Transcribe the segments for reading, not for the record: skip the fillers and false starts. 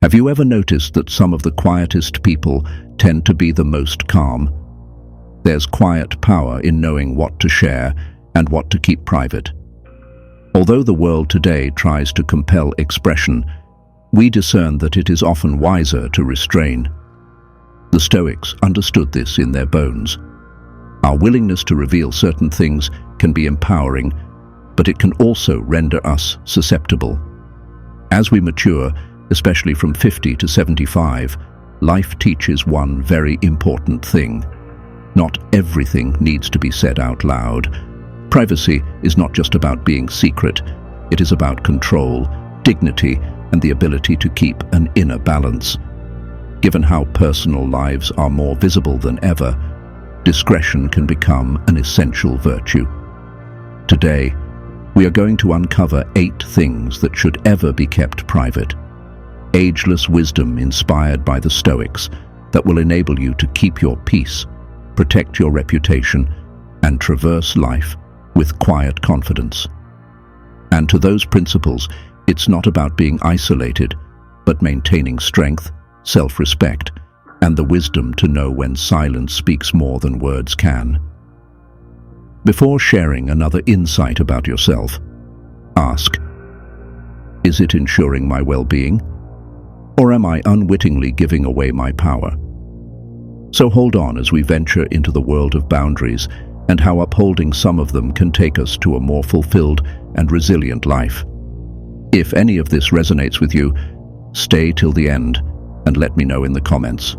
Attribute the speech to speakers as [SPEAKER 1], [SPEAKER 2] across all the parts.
[SPEAKER 1] Have you ever noticed that some of the quietest people tend to be the most calm? There's quiet power in knowing what to share and what to keep private. Although the world today tries to compel expression, we discern that it is often wiser to restrain. The Stoics understood this in their bones. Our willingness to reveal certain things can be empowering, but it can also render us susceptible. As we mature, especially from 50 to 75, life teaches one very important thing. Not everything needs to be said out loud. Privacy is not just about being secret. It is about control, dignity, and the ability to keep an inner balance. Given how personal lives are more visible than ever, discretion can become an essential virtue. Today, we are going to uncover 8 things that should ever be kept private. Ageless wisdom inspired by the Stoics that will enable you to keep your peace, protect your reputation, and traverse life with quiet confidence. And to those principles, it's not about being isolated, but maintaining strength, self-respect, and the wisdom to know when silence speaks more than words can. Before sharing another insight about yourself, ask, is it ensuring my well-being? Or am I unwittingly giving away my power? So hold on as we venture into the world of boundaries and how upholding some of them can take us to a more fulfilled and resilient life. If any of this resonates with you, stay till the end and let me know in the comments.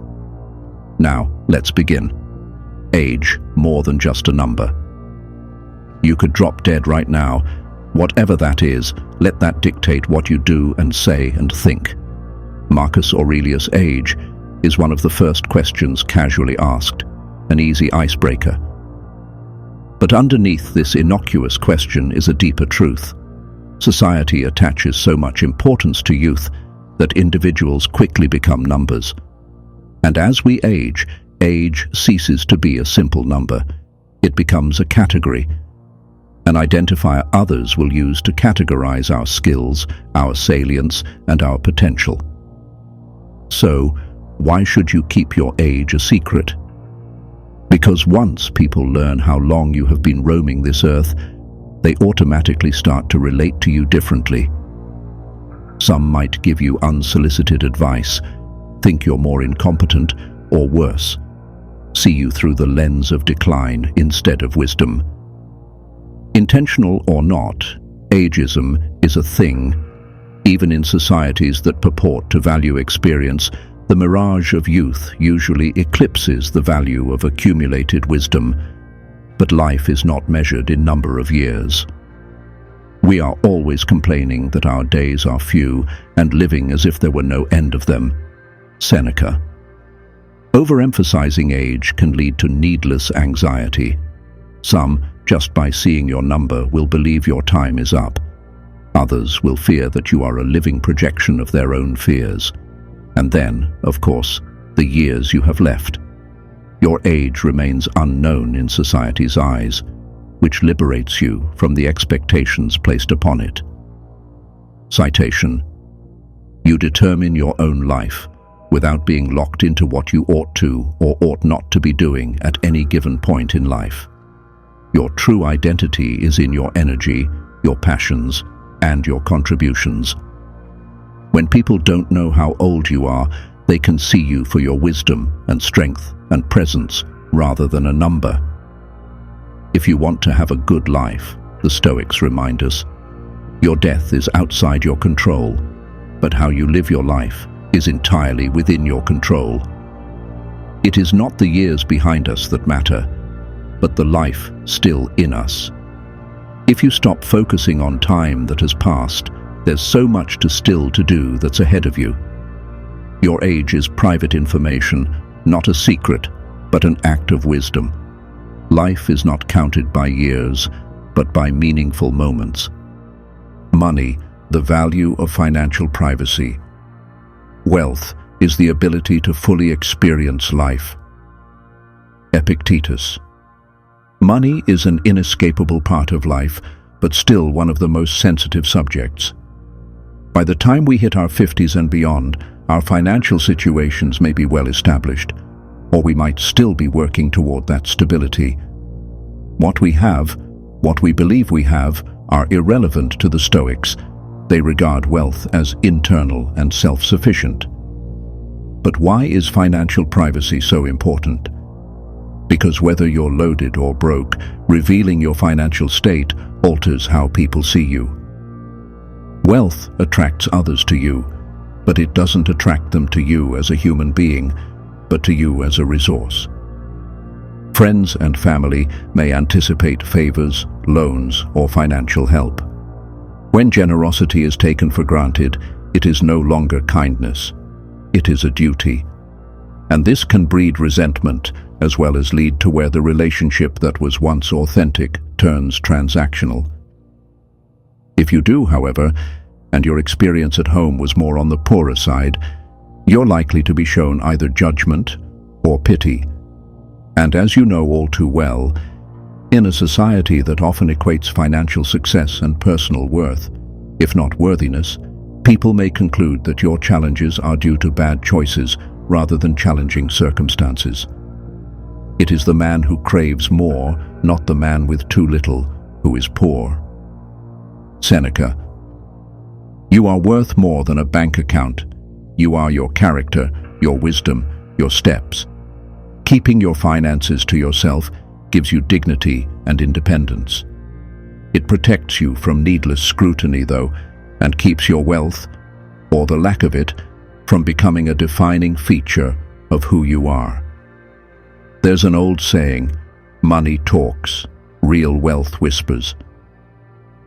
[SPEAKER 1] Now, let's begin. Age, more than just a number. You could drop dead right now. Whatever that is, let that dictate what you do and say and think. Marcus Aurelius' age is one of the first questions casually asked, an easy icebreaker. But underneath this innocuous question is a deeper truth. Society attaches so much importance to youth that individuals quickly become numbers. And as we age ceases to be a simple number. It becomes a category, an identifier others will use to categorize our skills, our salience, and our potential. So, why should you keep your age a secret? Because once people learn how long you have been roaming this earth, they automatically start to relate to you differently. Some might give you unsolicited advice, think you're more incompetent, or worse, see you through the lens of decline instead of wisdom. Intentional or not, ageism is a thing. Even in societies that purport to value experience, the mirage of youth usually eclipses the value of accumulated wisdom. But life is not measured in number of years. We are always complaining that our days are few and living as if there were no end of them. Seneca. Overemphasizing age can lead to needless anxiety. Some, just by seeing your number, will believe your time is up. Others will fear that you are a living projection of their own fears. And then, of course, the years you have left. Your age remains unknown in society's eyes, which liberates you from the expectations placed upon it. Citation. You determine your own life without being locked into what you ought to or ought not to be doing at any given point in life. Your true identity is in your energy, your passions, and your contributions. When people don't know how old you are, they can see you for your wisdom and strength and presence rather than a number. If you want to have a good life, the Stoics remind us, your death is outside your control, but how you live your life is entirely within your control. It is not the years behind us that matter, but the life still in us. If you stop focusing on time that has passed, there's so much to do that's ahead of you. Your age is private information, not a secret, but an act of wisdom. Life is not counted by years, but by meaningful moments. Money, the value of financial privacy. Wealth is the ability to fully experience life. Epictetus. Money is an inescapable part of life, but still one of the most sensitive subjects. By the time we hit our 50s and beyond, Our financial situations may be well established, or we might still be working toward that stability. What we have, what we believe we have, are irrelevant to the Stoics. They regard wealth as internal and self-sufficient. But why is financial privacy so important? Because whether you're loaded or broke, revealing your financial state alters how people see you. Wealth attracts others to you, but it doesn't attract them to you as a human being, but to you as a resource. Friends and family may anticipate favors, loans, or financial help. When generosity is taken for granted, it is no longer kindness. It is a duty. And this can breed resentment, as well as lead to where the relationship that was once authentic turns transactional. If you do, however, and your experience at home was more on the poorer side, you're likely to be shown either judgment or pity. And as you know all too well, in a society that often equates financial success and personal worth, if not worthiness, people may conclude that your challenges are due to bad choices rather than challenging circumstances. It is the man who craves more, not the man with too little, who is poor. Seneca. You are worth more than a bank account. You are your character, your wisdom, your steps. Keeping your finances to yourself gives you dignity and independence. It protects you from needless scrutiny, though, and keeps your wealth, or the lack of it, from becoming a defining feature of who you are. There's an old saying, money talks, real wealth whispers.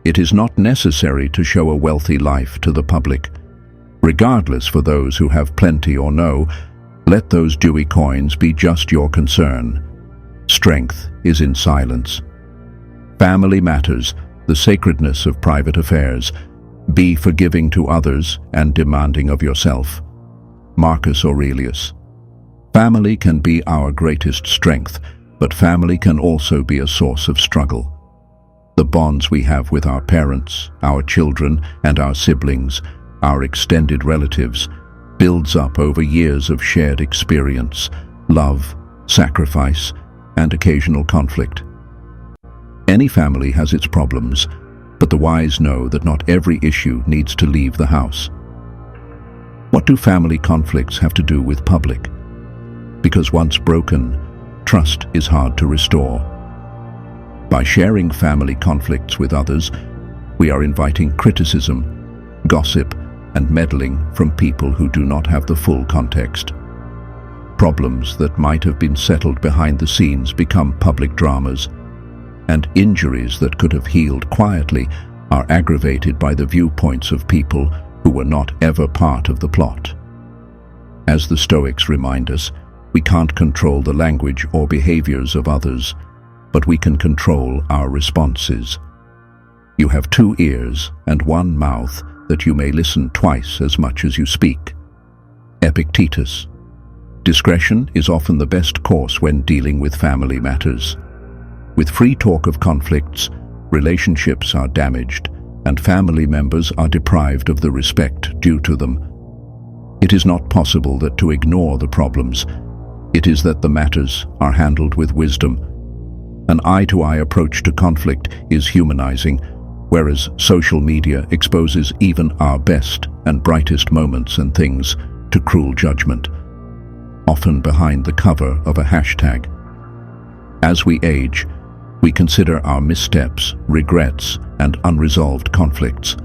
[SPEAKER 1] It is not necessary to show a wealthy life to the public. Regardless, for those who have plenty or no, let those dewy coins be just your concern. Strength is in silence. Family matters, the sacredness of private affairs. Be forgiving to others and demanding of yourself. Marcus Aurelius. Family can be our greatest strength, but family can also be a source of struggle. The bonds we have with our parents, our children, and our siblings, our extended relatives, builds up over years of shared experience, love, sacrifice, and occasional conflict. Any family has its problems, but the wise know that not every issue needs to leave the house. What do family conflicts have to do with public? Because once broken, trust is hard to restore. By sharing family conflicts with others, we are inviting criticism, gossip, and meddling from people who do not have the full context. Problems that might have been settled behind the scenes become public dramas, and injuries that could have healed quietly are aggravated by the viewpoints of people who were not ever part of the plot. As the Stoics remind us, we can't control the language or behaviors of others, but we can control our responses. You have 2 ears and 1 mouth that you may listen twice as much as you speak. Epictetus. Discretion is often the best course when dealing with family matters. With free talk of conflicts, relationships are damaged, and family members are deprived of the respect due to them. It is not possible that to ignore the problems. It is that the matters are handled with wisdom. An eye-to-eye approach to conflict is humanizing, whereas social media exposes even our best and brightest moments and things to cruel judgment, often behind the cover of a hashtag. As we age, we consider our missteps, regrets, and unresolved conflicts.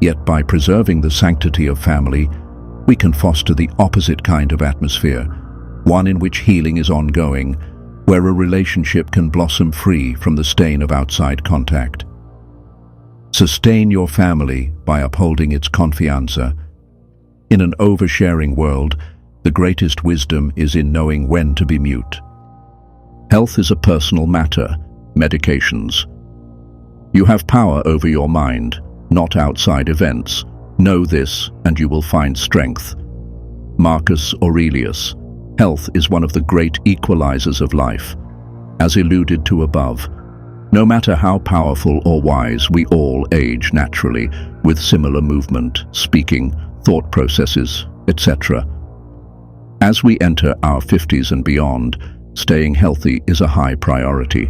[SPEAKER 1] Yet by preserving the sanctity of family, we can foster the opposite kind of atmosphere, one in which healing is ongoing, where a relationship can blossom free from the stain of outside contact. Sustain your family by upholding its confianza. In an oversharing world, the greatest wisdom is in knowing when to be mute. Health is a personal matter. Medications. You have power over your mind, not outside events. Know this, and you will find strength. Marcus Aurelius. Health is one of the great equalizers of life. As alluded to above, no matter how powerful or wise, we all age naturally, with similar movement, speaking, thought processes, etc. As we enter our 50s and beyond, staying healthy is a high priority.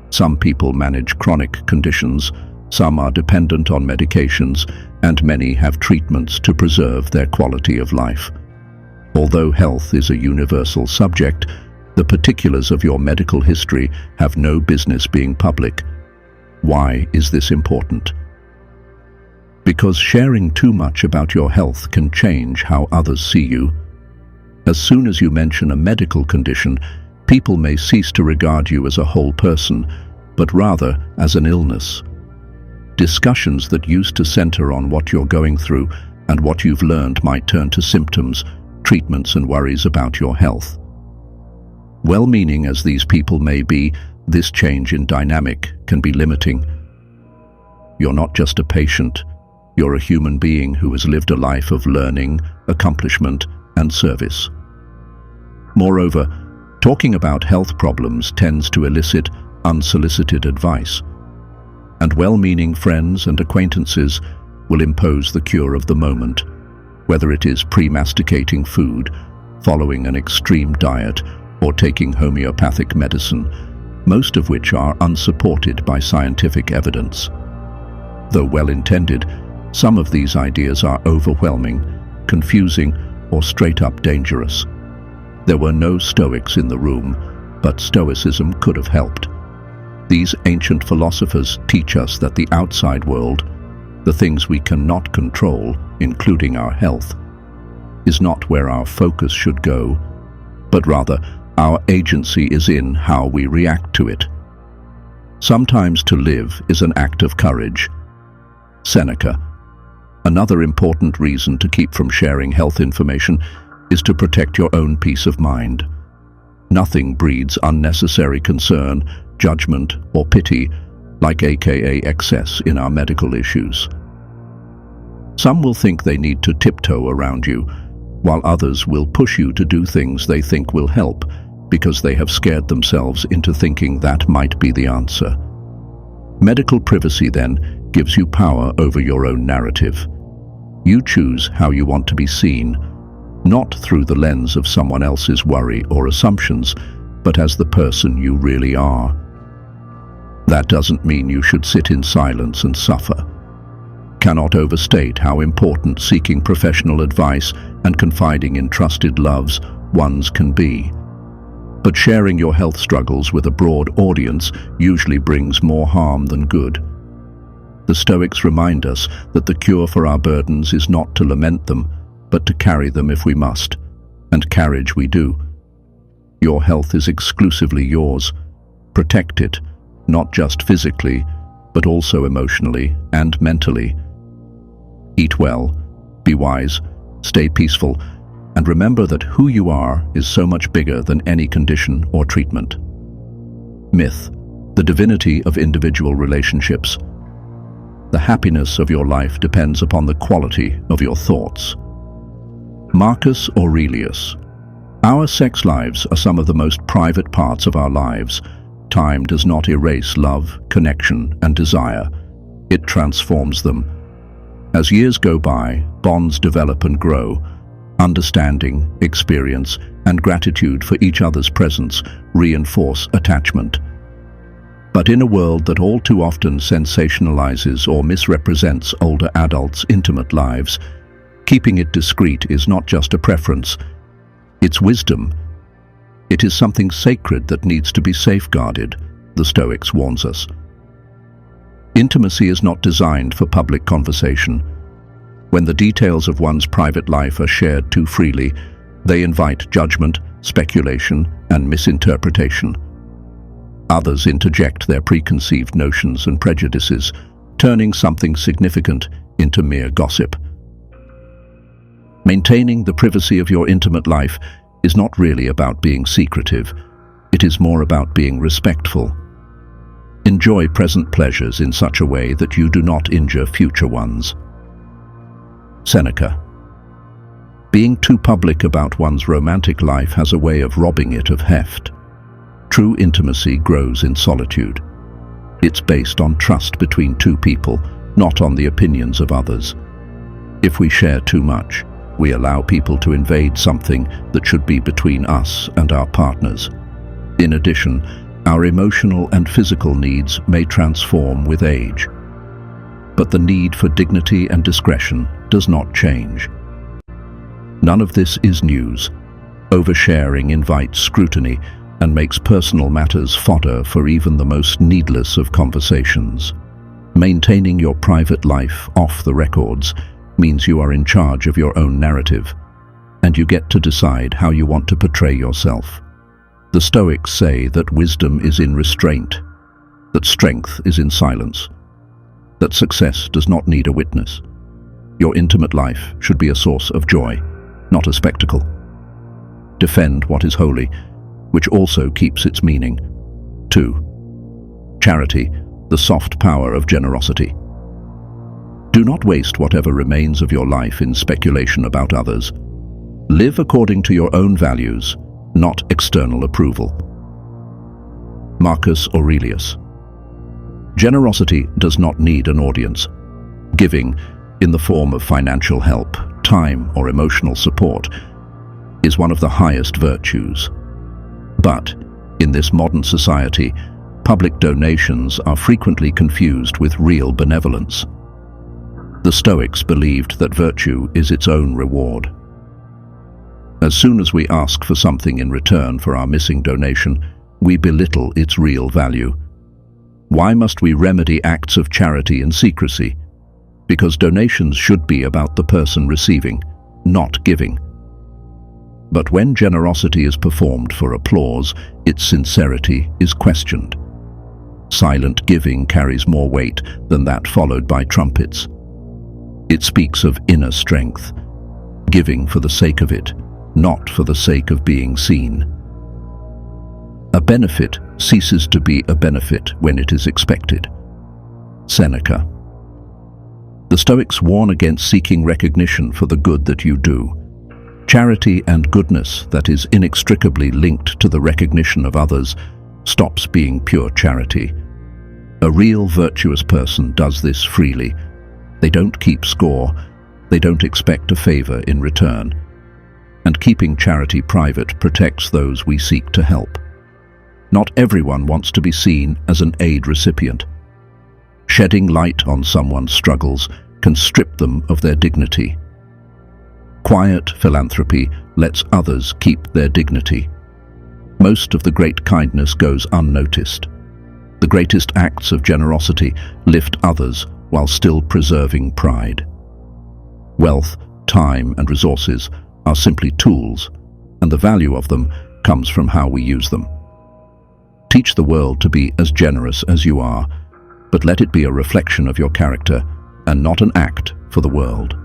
[SPEAKER 1] Some people manage chronic conditions, some are dependent on medications, and many have treatments to preserve their quality of life. Although health is a universal subject, the particulars of your medical history have no business being public. Why is this important? Because sharing too much about your health can change how others see you. As soon as you mention a medical condition, people may cease to regard you as a whole person, but rather as an illness. Discussions that used to center on what you're going through and what you've learned might turn to symptoms, treatments, and worries about your health. Well-meaning as these people may be, this change in dynamic can be limiting. You're not just a patient, you're a human being who has lived a life of learning, accomplishment, and service. Moreover, talking about health problems tends to elicit unsolicited advice, and well-meaning friends and acquaintances will impose the cure of the moment, whether it is pre-masticating food, following an extreme diet, or taking homeopathic medicine, most of which are unsupported by scientific evidence. Though well-intended, some of these ideas are overwhelming, confusing, or straight-up dangerous. There were no Stoics in the room, but Stoicism could have helped. These ancient philosophers teach us that the outside world, the things we cannot control, including our health, is not where our focus should go, but rather our agency is in how we react to it. Sometimes to live is an act of courage. Seneca. Another important reason to keep from sharing health information is to protect your own peace of mind. Nothing breeds unnecessary concern, judgment, or pity like aka excess in our medical issues. Some will think they need to tiptoe around you, while others will push you to do things they think will help because they have scared themselves into thinking that might be the answer. Medical privacy, then, gives you power over your own narrative. You choose how you want to be seen, not through the lens of someone else's worry or assumptions, but as the person you really are. That doesn't mean you should sit in silence and suffer. Cannot overstate how important seeking professional advice and confiding in trusted loves ones can be. But sharing your health struggles with a broad audience usually brings more harm than good. The Stoics remind us that the cure for our burdens is not to lament them, but to carry them if we must, and carriage we do. Your health is exclusively yours. Protect it, not just physically, but also emotionally and mentally. Eat well, be wise, stay peaceful, and remember that who you are is so much bigger than any condition or treatment. Myth: the divinity of individual relationships. The happiness of your life depends upon the quality of your thoughts. Marcus Aurelius. Our sex lives are some of the most private parts of our lives. Time does not erase love, connection, and desire. It transforms them. As years go by, bonds develop and grow. Understanding, experience, and gratitude for each other's presence reinforce attachment. But in a world that all too often sensationalizes or misrepresents older adults' intimate lives, keeping it discreet is not just a preference, it's wisdom. It is something sacred that needs to be safeguarded, the Stoics warns us. Intimacy is not designed for public conversation. When the details of one's private life are shared too freely, they invite judgment, speculation, and misinterpretation. Others interject their preconceived notions and prejudices, turning something significant into mere gossip. Maintaining the privacy of your intimate life is not really about being secretive. It is more about being respectful. Enjoy present pleasures in such a way that you do not injure future ones. Seneca. Being too public about one's romantic life has a way of robbing it of heft. True intimacy grows in solitude. It's based on trust between two people, not on the opinions of others. If we share too much, We allow people to invade something that should be between us and our partners. In addition, our emotional and physical needs may transform with age. But the need for dignity and discretion does not change. None of this is news. Oversharing invites scrutiny and makes personal matters fodder for even the most needless of conversations. Maintaining your private life off the records means you are in charge of your own narrative, and you get to decide how you want to portray yourself. The Stoics say that wisdom is in restraint, that strength is in silence, that success does not need a witness. Your intimate life should be a source of joy, not a spectacle. Defend what is holy, which also keeps its meaning. 2. Charity, the soft power of generosity. Do not waste whatever remains of your life in speculation about others. Live according to your own values, not external approval. Marcus Aurelius. Generosity does not need an audience. Giving, in the form of financial help, time, or emotional support, is one of the highest virtues. But, in this modern society, public donations are frequently confused with real benevolence. The Stoics believed that virtue is its own reward. As soon as we ask for something in return for our missing donation, we belittle its real value. Why must we remedy acts of charity in secrecy? Because donations should be about the person receiving, not giving. But when generosity is performed for applause, its sincerity is questioned. Silent giving carries more weight than that followed by trumpets. It speaks of inner strength, giving for the sake of it, not for the sake of being seen. A benefit ceases to be a benefit when it is expected. Seneca. The Stoics warn against seeking recognition for the good that you do. Charity and goodness that is inextricably linked to the recognition of others stops being pure charity. A real virtuous person does this freely. They don't keep score, they don't expect a favor in return. And keeping charity private protects those we seek to help. Not everyone wants to be seen as an aid recipient. Shedding light on someone's struggles can strip them of their dignity. Quiet philanthropy lets others keep their dignity. Most of the great kindness goes unnoticed. The greatest acts of generosity lift others while still preserving pride. Wealth, time, and resources are simply tools, and the value of them comes from how we use them. Teach the world to be as generous as you are, but let it be a reflection of your character and not an act for the world.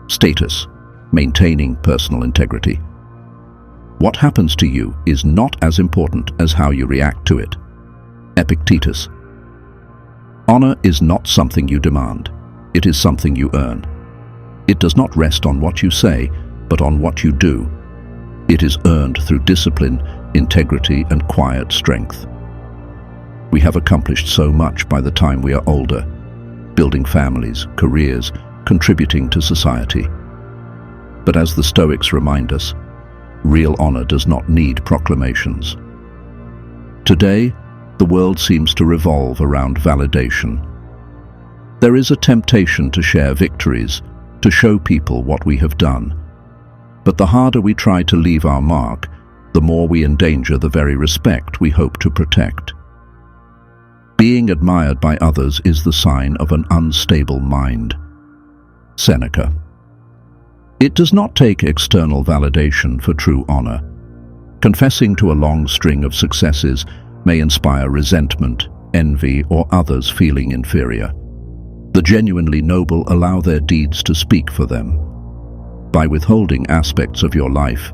[SPEAKER 1] Status, maintaining personal integrity. What happens to you is not as important as how you react to it. Epictetus. Honor is not something you demand. It is something you earn. It does not rest on what you say, but on what you do. It is earned through discipline, integrity, and quiet strength. We have accomplished so much by the time we are older, building families, careers, contributing to society. But as the Stoics remind us, real honor does not need proclamations. Today, the world seems to revolve around validation. There is a temptation to share victories, to show people what we have done. But the harder we try to leave our mark, the more we endanger the very respect we hope to protect. Being admired by others is the sign of an unstable mind. Seneca. It does not take external validation for true honor. Confessing to a long string of successes may inspire resentment, envy, or others feeling inferior. The genuinely noble allow their deeds to speak for them. By withholding aspects of your life,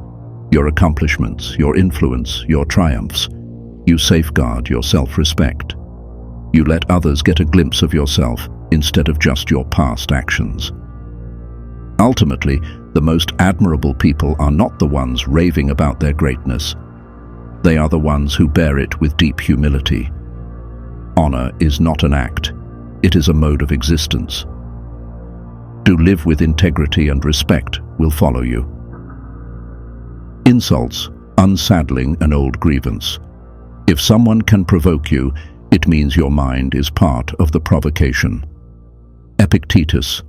[SPEAKER 1] your accomplishments, your influence, your triumphs, you safeguard your self-respect. You let others get a glimpse of yourself instead of just your past actions. Ultimately, the most admirable people are not the ones raving about their greatness. They are the ones who bear it with deep humility. Honor is not an act, it is a mode of existence. To live with integrity and respect will follow you. Insults, unsaddling an old grievance. If someone can provoke you, it means your mind is part of the provocation. Epictetus.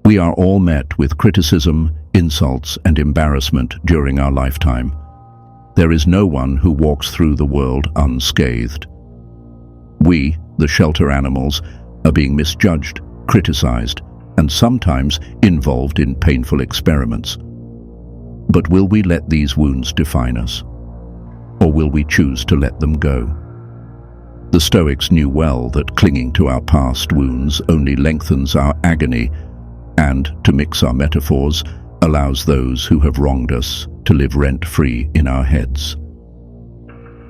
[SPEAKER 1] We are all met with criticism, insults, and embarrassment during our lifetime. There is no one who walks through the world unscathed. We, the shelter animals, are being misjudged, criticized, and sometimes involved in painful experiments. But will we let these wounds define us? Or will we choose to let them go? The Stoics knew well that clinging to our past wounds only lengthens our agony and, to mix our metaphors, allows those who have wronged us to live rent-free in our heads.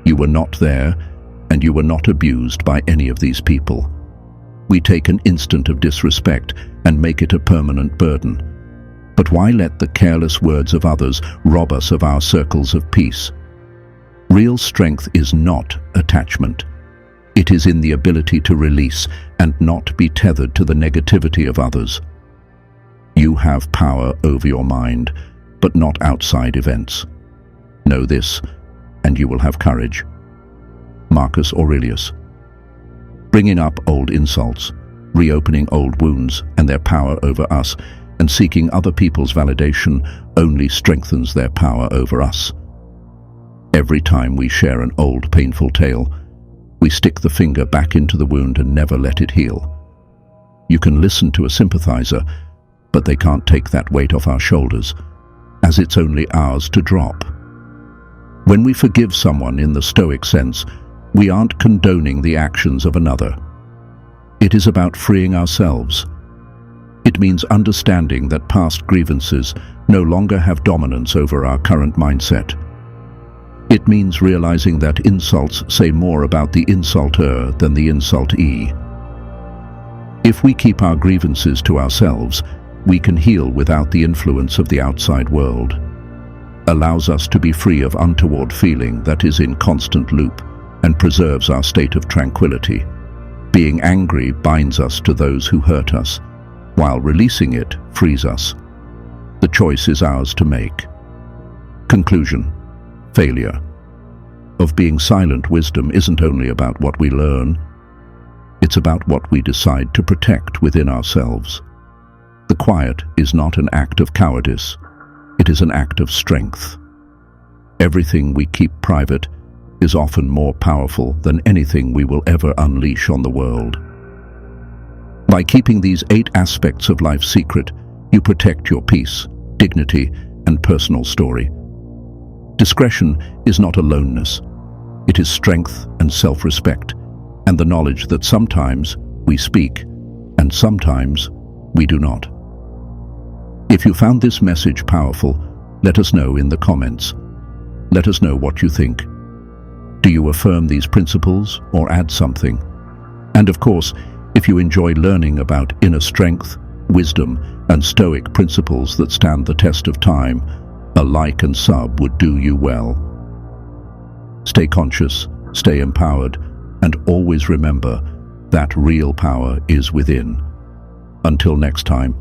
[SPEAKER 1] You were not there, and you were not abused by any of these people. We take an instant of disrespect and make it a permanent burden. But why let the careless words of others rob us of our circles of peace? Real strength is not attachment. It is in the ability to release and not be tethered to the negativity of others. You have power over your mind, but not outside events. Know this, and you will have courage. Marcus Aurelius. Bringing up old insults, reopening old wounds and their power over us, and seeking other people's validation only strengthens their power over us. Every time we share an old painful tale, we stick the finger back into the wound and never let it heal. You can listen to a sympathizer, but they can't take that weight off our shoulders, as it's only ours to drop. When we forgive someone in the Stoic sense, we aren't condoning the actions of another. It is about freeing ourselves. It means understanding that past grievances no longer have dominance over our current mindset. It means realizing that insults say more about the insulter than the insultee. If we keep our grievances to ourselves, we can heal without the influence of the outside world. Allows us to be free of untoward feeling that is in constant loop and preserves our state of tranquility. Being angry binds us to those who hurt us, while releasing it frees us. The choice is ours to make. Conclusion. Failure. Of being silent, wisdom isn't only about what we learn, it's about what we decide to protect within ourselves. The quiet is not an act of cowardice, it is an act of strength. Everything we keep private is often more powerful than anything we will ever unleash on the world. By keeping these 8 aspects of life secret, you protect your peace, dignity, and personal story. Discretion is not aloneness. It is strength and self-respect, and the knowledge that sometimes we speak, and sometimes we do not. If you found this message powerful, let us know in the comments. Let us know what you think. Do you affirm these principles or add something? And of course, if you enjoy learning about inner strength, wisdom, and Stoic principles that stand the test of time, a like and sub would do you well. Stay conscious, stay empowered, and always remember that real power is within. Until next time,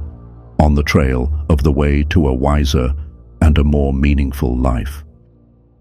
[SPEAKER 1] on the trail of the way to a wiser and a more meaningful life.